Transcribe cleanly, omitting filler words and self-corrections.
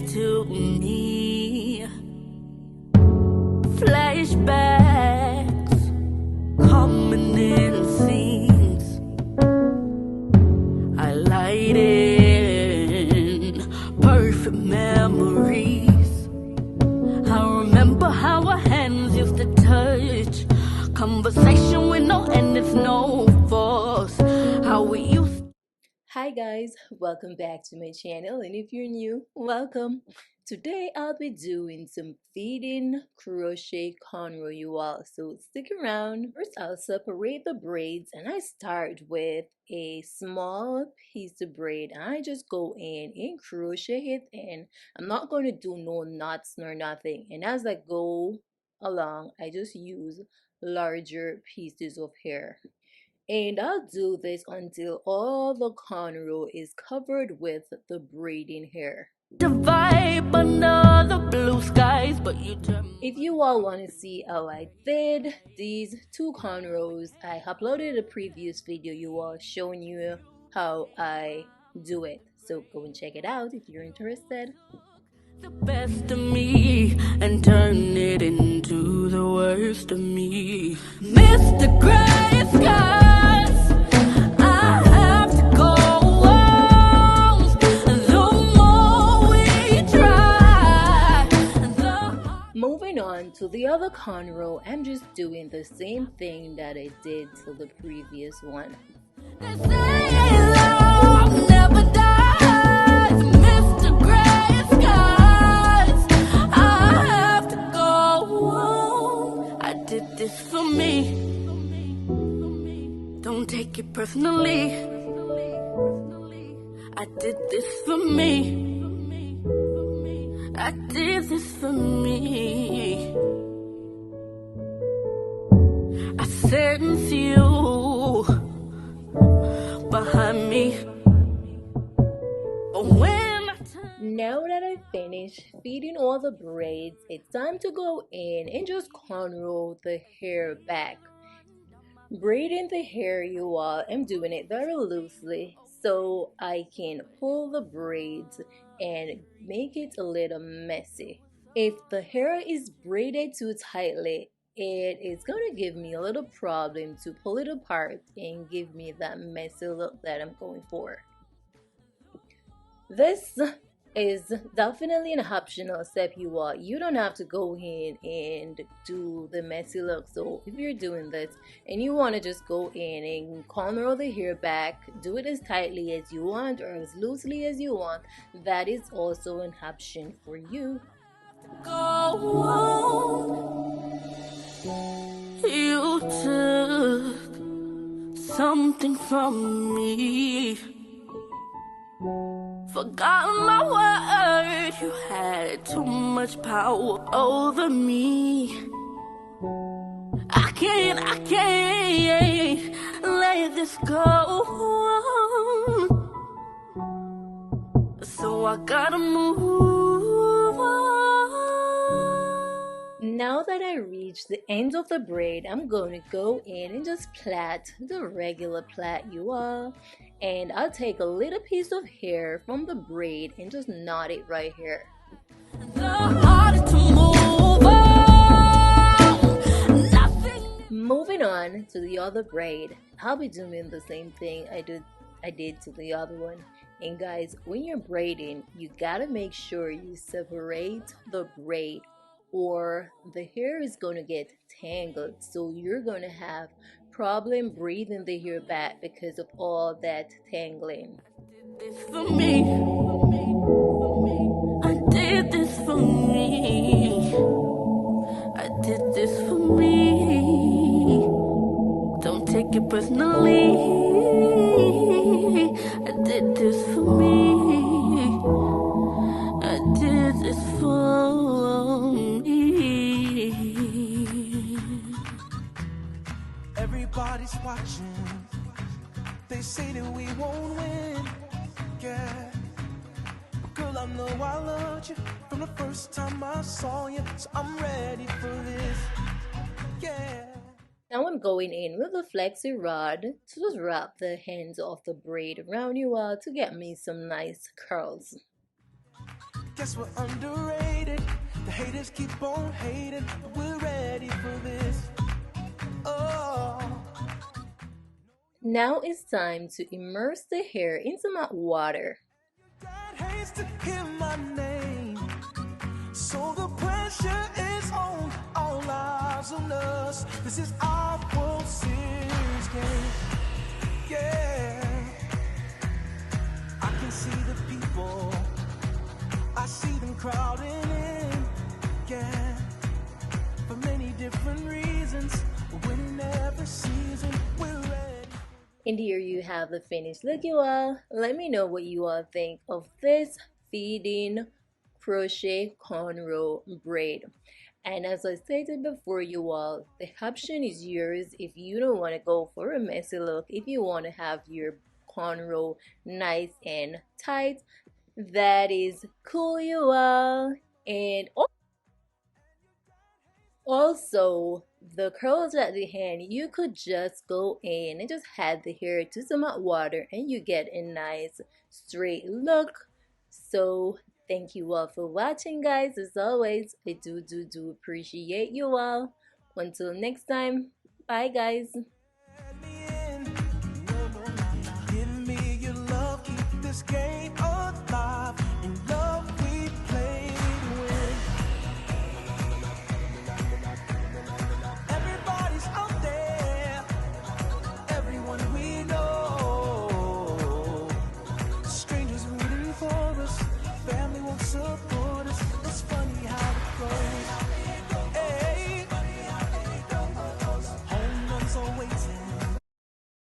to me. Flashbacks coming in scenes, highlighting perfect memories. I remember how our hands used to touch, conversation with no end, it's no force. How we used. Hi guys, welcome back to my channel, and if you're new, welcome. Today I'll be doing some feed-in crochet cornrow, you all, so stick around. First I'll separate the braids, and I start with a small piece of braid. I just go in and crochet it, and I'm not going to do no knots nor nothing, and as I go along I just use larger pieces of hair. And I'll do this until all the cornrow is covered with the braiding hair. The vibe under the blue skies, but you turn. If you all want to see how I did these two cornrows, I uploaded a previous video you all showing you how I do it. So go and check it out if you're interested. The best of me and turn it into the worst of me. Mr. Gray Skies, I have to go on. The more we try, Moving on to the other cornrow, I'm just doing the same thing that I did to the previous one. they say love never dies. Mr. Gray Skies, I have to go on. I did this for me. Don't take it personally. I did this for me. I did this for me. I sentence you behind me. When I turn. Now that I've finished feeding all the braids, it's time to go in and just cornrow the hair back. Braiding the hair, you all, I'm doing it very loosely so I can pull the braids and make it a little messy. If the hair is braided too tightly, it is going to give me a little problem to pull it apart and give me that messy look that I'm going for. This is definitely an optional step, you all. You don't have to go in and do the messy look. So if you're doing this and you want to just go in and cornrow the hair back, do it as tightly as you want or as loosely as you want, that is also an option for you. Go on. You took something from me. Forgot my word. You had too much power over me. I can't let this go. So I gotta move on. Now that I reached the end of the braid, I'm going to go in and just plait the regular plait, you all. And I'll take a little piece of hair from the braid and just knot it right here. Moving on to the other braid, I'll be doing the same thing I did to the other one. And guys, when you're braiding, you gotta make sure you separate the braid or the hair is gonna get tangled, so you're gonna have problem breathing the hair back because of all that tangling. This for me. I did this for me. I did this for me. Don't take it personally. I did this for me. I did this for me. Everybody's watching. They say that we won't win. Yeah. Girl, I know I loved you from the first time I saw you, so I'm ready for this. Yeah. Now I'm going in with a flexi rod to just wrap the ends of the braid around you all to get me some nice curls. Guess we're underrated. The haters keep on hating, but we're ready for this. Oh. Now it's time to immerse the hair in some hot water. Dad hates to hear my name, so the pressure is on. All eyes on us. This is our World Series game. Yeah, I can see the people. I see them crowding in. Yeah, for many different reasons. Winning every season, we're ready. And here you have the finished look, you all. Let me know what you all think of this Feed-In Crochet Cornrow Braid. And as I stated before, you all, the option is yours if you don't want to go for a messy look. If you want to have your cornrow nice and tight, that is cool, you all. And also, the curls at the hand, you could just go in and just add the hair to some hot water and you get a nice straight look. So thank you all for watching, guys. As always, I do appreciate you all. Until next time, bye guys. Give me your love, keep this game.